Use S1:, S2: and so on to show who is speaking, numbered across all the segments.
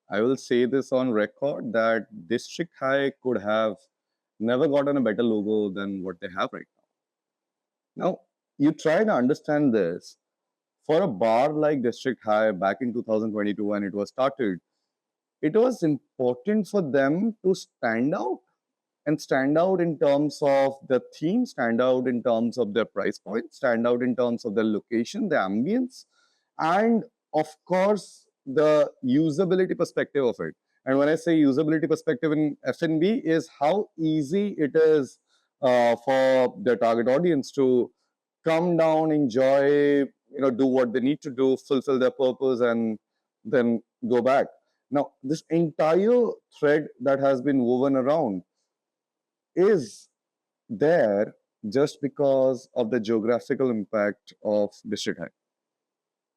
S1: I will say this on record that District High could have never gotten a better logo than what they have right now. Now, you try to understand this. For a bar like District High back in 2022 when it was started, it was important for them to stand out and stand out in terms of the theme, stand out in terms of their price point, stand out in terms of the location, the ambience, and of course the usability perspective of it. And when I say usability perspective in F&B is how easy it is for the target audience to come down, enjoy, do what they need to do, fulfill their purpose, and then go back. Now, this entire thread that has been woven around is there just because of the geographical impact of District High.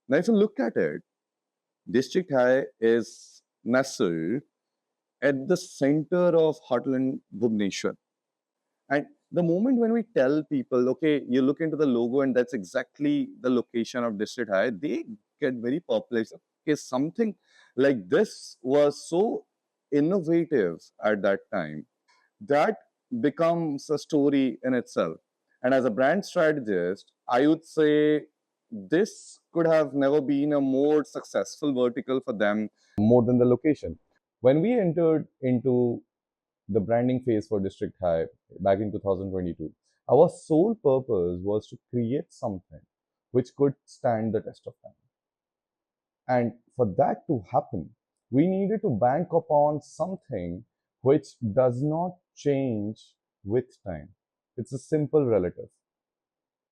S1: Now, if you look at it, District High is nestled at the center of Heartland Bhubaneswar. And the moment when we tell people, okay, you look into the logo and that's exactly the location of District High, they get very perplexed. Okay, something like this was so innovative at that time that becomes a story in itself. And as a brand strategist, I would say this could have never been a more successful vertical for them more than the location. When we entered into the branding phase for District High back in 2022, our sole purpose was to create something which could stand the test of time. And for that to happen, we needed to bank upon something which does not change with time. It's a simple relative.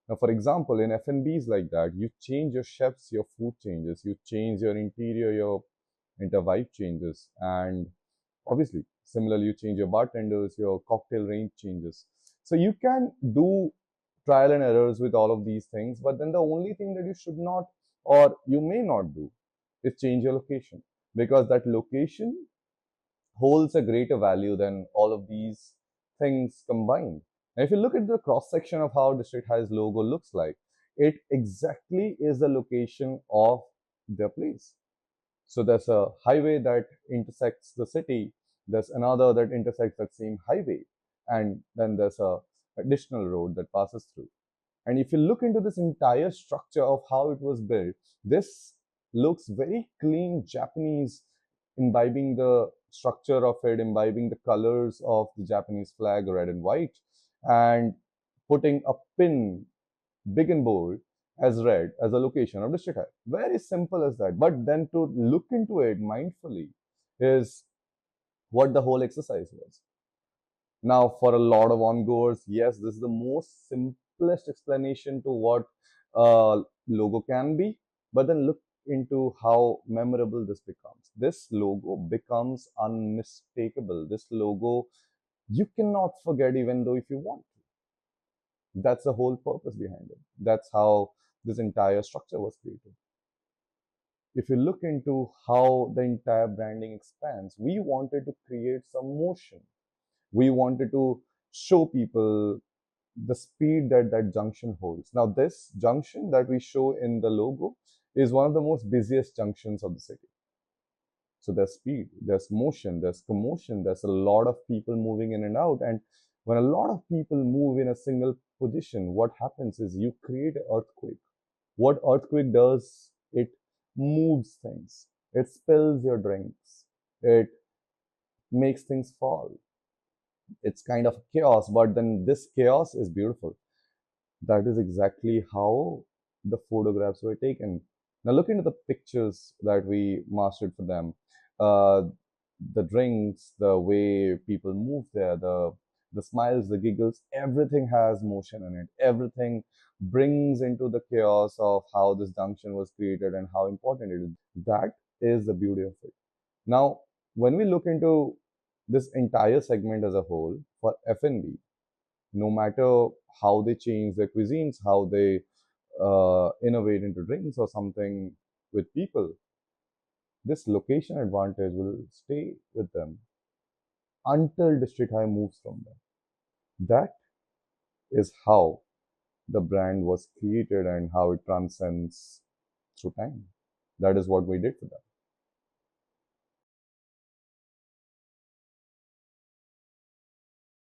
S1: Now, for example, in F&Bs like that, you change your chefs, your food changes, you change your interior, your vibe changes, and obviously, similarly, you change your bartenders, your cocktail range changes. So you can do trial and errors with all of these things, but then the only thing that you should not or you may not do is change your location, because that location holds a greater value than all of these things combined. And if you look at the cross section of how District High's logo looks like, it exactly is the location of their place. So there's a highway that intersects the city, there's another that intersects that same highway, and then there's a additional road that passes through. And if you look into this entire structure of how it was built, this looks very clean Japanese, imbibing the structure of it, imbibing the colors of the Japanese flag, red and white, and putting a pin, big and bold, as red as a location of District High. Very simple as that. But then to look into it mindfully is what the whole exercise was. Now, for a lot of ongoers, yes, this is the most simplest explanation to what logo can be. But then look into how memorable this becomes. This logo becomes unmistakable. This logo you cannot forget even though if you want to. That's the whole purpose behind it. That's how this entire structure was created. If you look into how the entire branding expands, we wanted to create some motion. We wanted to show people the speed that that junction holds. Now, this junction that we show in the logo is one of the most busiest junctions of the city. So there's speed, there's motion, there's commotion, there's a lot of people moving in and out. And when a lot of people move in a single position, what happens is you create an earthquake. What earthquake does, it moves things. It spills your drinks. It makes things fall. It's kind of chaos, but then this chaos is beautiful. That is exactly how the photographs were taken. Now look into the pictures that we mastered for them. The drinks, the way people move there, the smiles, the giggles, everything has motion in it. Everything brings into the chaos of how this junction was created and how important it is. That is the beauty of it. Now, when we look into this entire segment as a whole for F&B, no matter how they change their cuisines, how they innovate into drinks or something with people, this location advantage will stay with them until District High moves from them. That is how the brand was created and how it transcends through time. That is what we did for them.